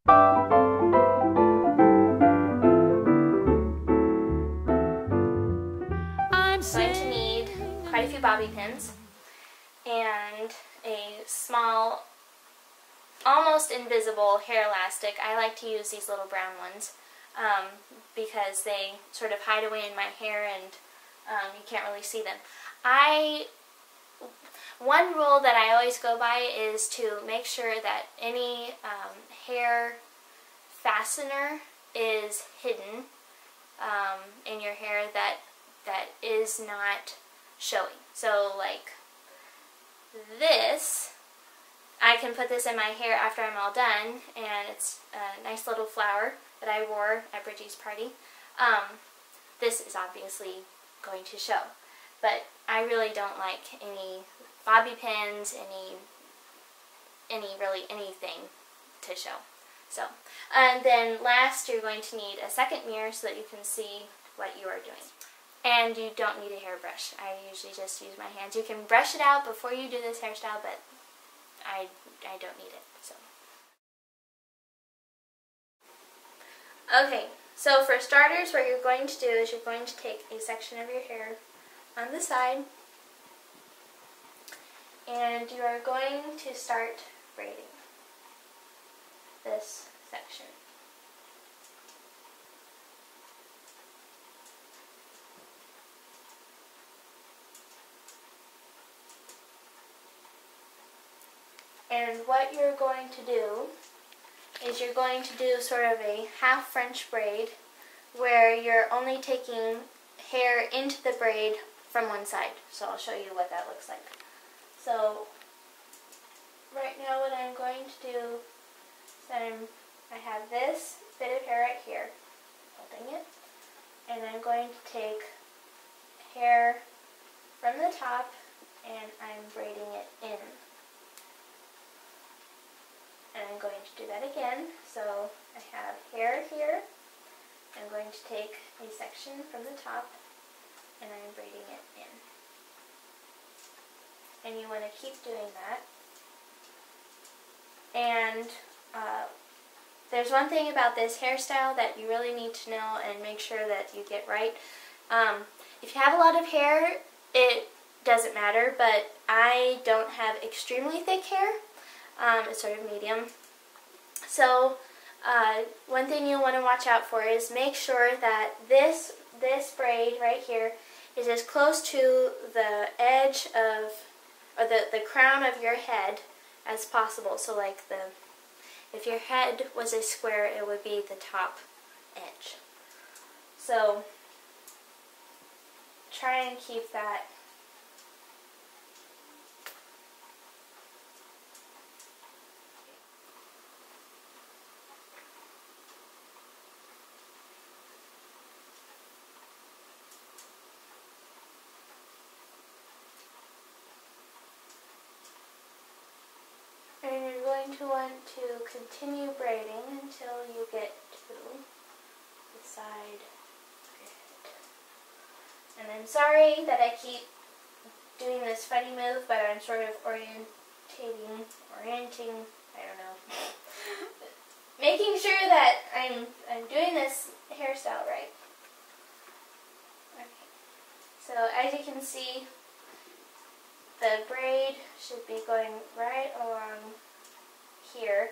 I'm going to need quite a few bobby pins and a small, almost invisible hair elastic. I like to use these little brown ones because they sort of hide away in my hair and you can't really see them. One rule that I always go by is to make sure that any hair fastener is hidden in your hair that is not showing. So like this, I can put this in my hair after I'm all done, and it's a nice little flower that I wore at Bridgie's party. This is obviously going to show, but I really don't like any bobby pins, really anything to show. So, and then last, you're going to need a second mirror so that you can see what you are doing. And you don't need a hairbrush. I usually just use my hands. You can brush it out before you do this hairstyle, but I don't need it. So. Okay, so for starters, what you're going to do is you're going to take a section of your hair on the side, and you are going to start braiding this section. And what you're going to do is you're going to do sort of a half French braid where you're only taking hair into the braid from one side. So I'll show you what that looks like. So right now what I'm going to do is I have this bit of hair right here, holding it, and I'm going to take hair from the top and I'm braiding it in. And I'm going to do that again. So I have hair here. I'm going to take a section from the top and I'm braiding it in. And you want to keep doing that. And there's one thing about this hairstyle that you really need to know and make sure that you get right. If you have a lot of hair, it doesn't matter, but I don't have extremely thick hair. It's sort of medium. So one thing you'll want to watch out for is make sure that this braid right here is as close to the edge of, or the crown of your head as possible. So like if your head was a square, it would be the top edge. So try and keep that . And you're going to want to continue braiding until you get to the side of your head. And I'm sorry that I keep doing this funny move, but I'm sort of orienting, I don't know, making sure that I'm doing this hairstyle right. Okay. So as you can see, the braid should be going right along here,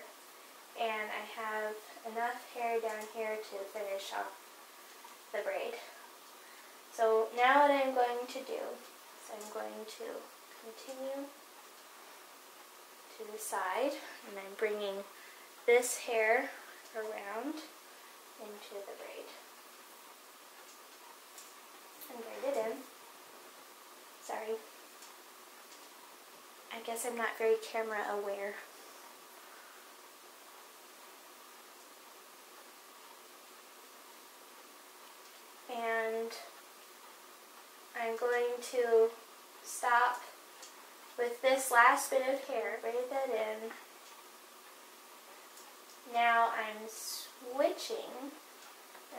and I have enough hair down here to finish off the braid. So now what I'm going to do is I'm going to continue to the side, and I'm bringing this hair around into the braid and braid it in. Sorry. I guess I'm not very camera aware. And I'm going to stop with this last bit of hair, braid that in. Now I'm switching.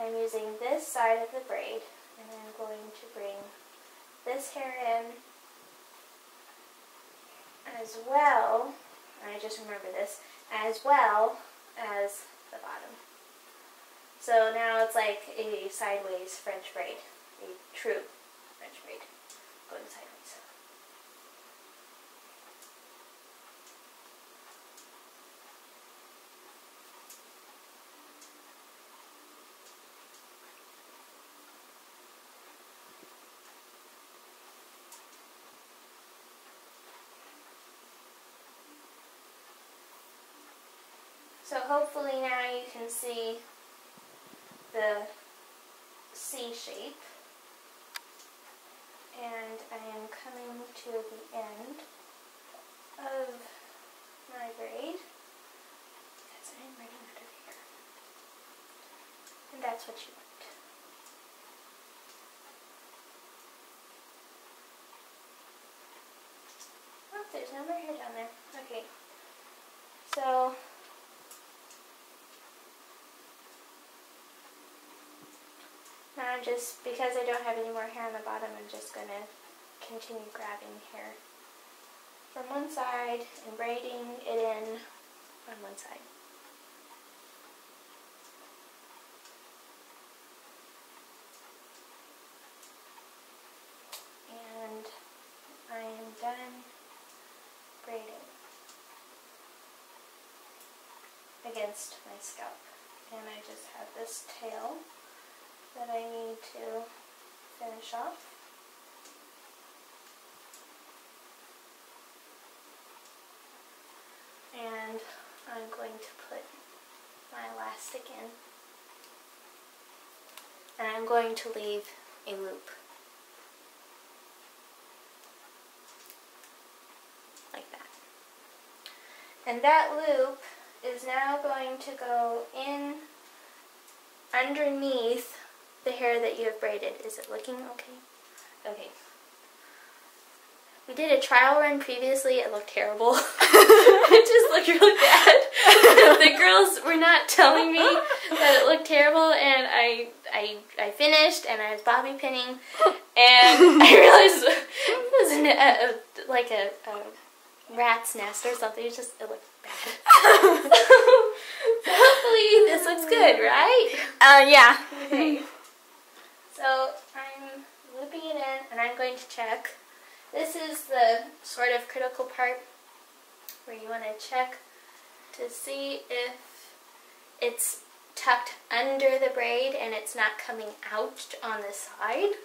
I'm using this side of the braid, and I'm going to bring this hair in as well, and I just remember this, as well as So now it's like a sideways French braid, a true French braid, going sideways. So hopefully now you can see the C shape. And I am coming to the end of my braid. Because I'm braiding out of here. And that's what you want. Oh, there's no more hair down there. Okay. So now I'm just, because I don't have any more hair on the bottom, I'm just going to continue grabbing hair from one side and braiding it in on one side. And I am done braiding against my scalp. And I just have this tail that I need to finish off. And I'm going to put my elastic in. And I'm going to leave a loop. Like that. And that loop is now going to go in underneath the hair that you have braided. Is it looking okay? Okay. We did a trial run previously. It looked terrible. It just looked really bad. The girls were not telling me that it looked terrible, and I finished, and I was bobby pinning, and I realized it was like a rat's nest or something. It looked bad. So hopefully this looks good, right? Yeah. Okay. So I'm looping it in, and I'm going to check. This is the sort of critical part where you want to check to see if it's tucked under the braid and it's not coming out on the side.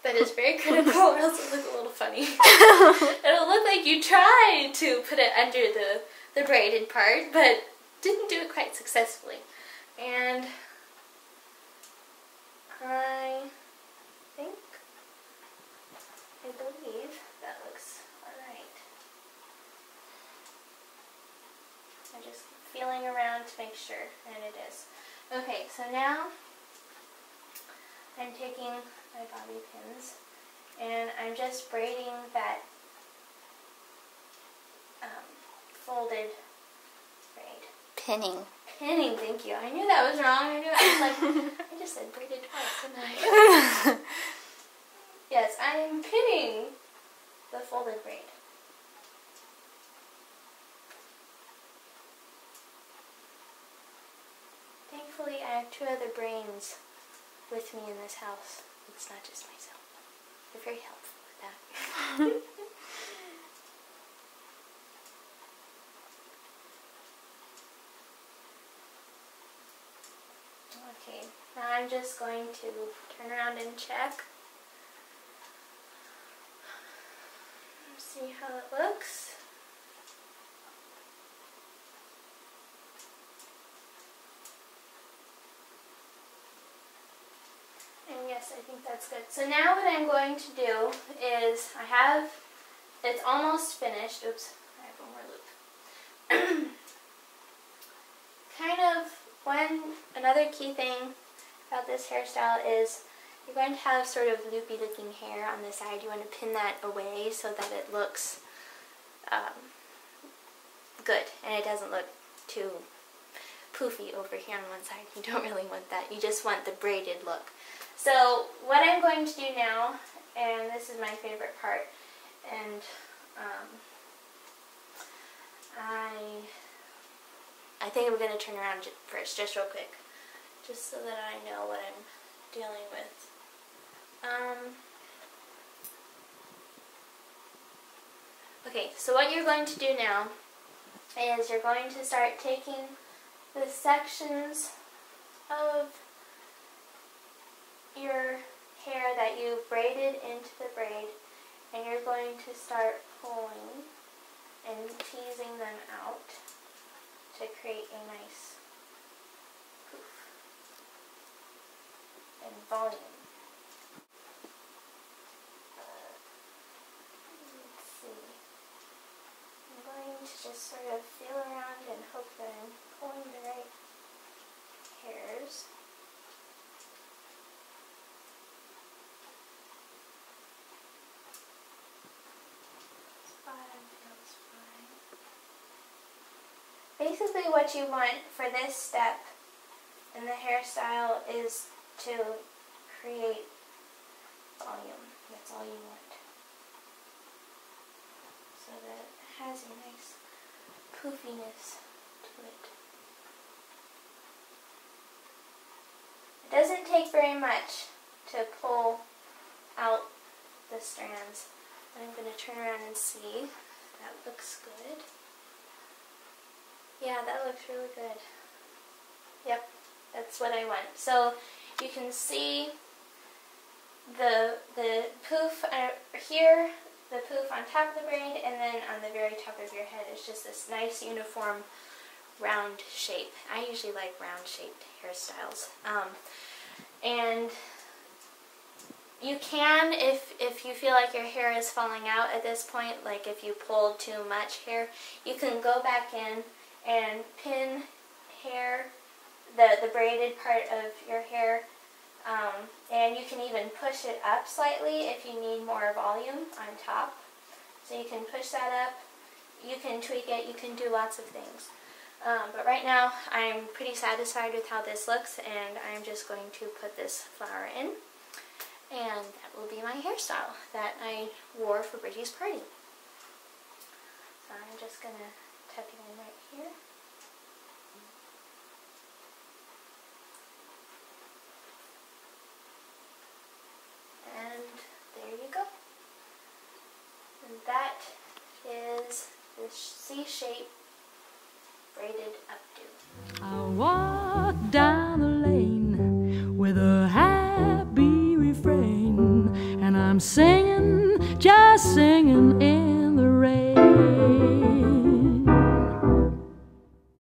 That is very critical, or else it'll look a little funny. It'll look like you tried to put it under the braided part, but didn't do it quite successfully. And I believe that looks alright. I'm just feeling around to make sure, and it is. Okay, so now I'm taking my bobby pins and I'm just braiding that folded braid. Pinning. Pinning, thank you. I knew that was wrong. I just said braided twice, didn't I? Yes, I'm pinning the folded braid. Thankfully, I have two other brains with me in this house. It's not just myself. They're very helpful with that. Okay, now I'm just going to turn around and check. See how it looks. And yes, I think that's good. So now what I'm going to do is it's almost finished. Oops, I have one more loop. Another key thing about this hairstyle is you're going to have sort of loopy looking hair on the side. You want to pin that away so that it looks good and it doesn't look too poofy over here on one side. You don't really want that. You just want the braided look. So what I'm going to do now, and this is my favorite part, and I think I'm going to turn around first, just real quick, just so that I know what I'm dealing with. Okay, so what you're going to do now is you're going to start taking the sections of your hair that you braided into the braid, and you're going to start pulling and teasing them out to create a nice poof and volume. Let's see. I'm going to just sort of feel around and hope that I'm pulling the right hairs. Basically what you want for this step in the hairstyle is to create volume. That's all you want. So that it has a nice poofiness to it. It doesn't take very much to pull out the strands. I'm going to turn around and see. That looks good. Yeah, that looks really good. Yep, that's what I want. So you can see the poof here, the poof on top of the braid, and then on the very top of your head is just this nice uniform round shape. I usually like round shaped hairstyles. And you can, if you feel like your hair is falling out at this point, like if you pulled too much hair, you can go back in and pin hair, the braided part of your hair, and you can even push it up slightly if you need more volume on top. So you can push that up, you can tweak it, you can do lots of things. But right now I'm pretty satisfied with how this looks, and I'm just going to put this flower in, and that will be my hairstyle that I wore for Bridgie's party. So I'm just going to tuck it in right here. And there you go. And that is the C-shape braided updo. I walk down the lane with a happy refrain, and I'm singing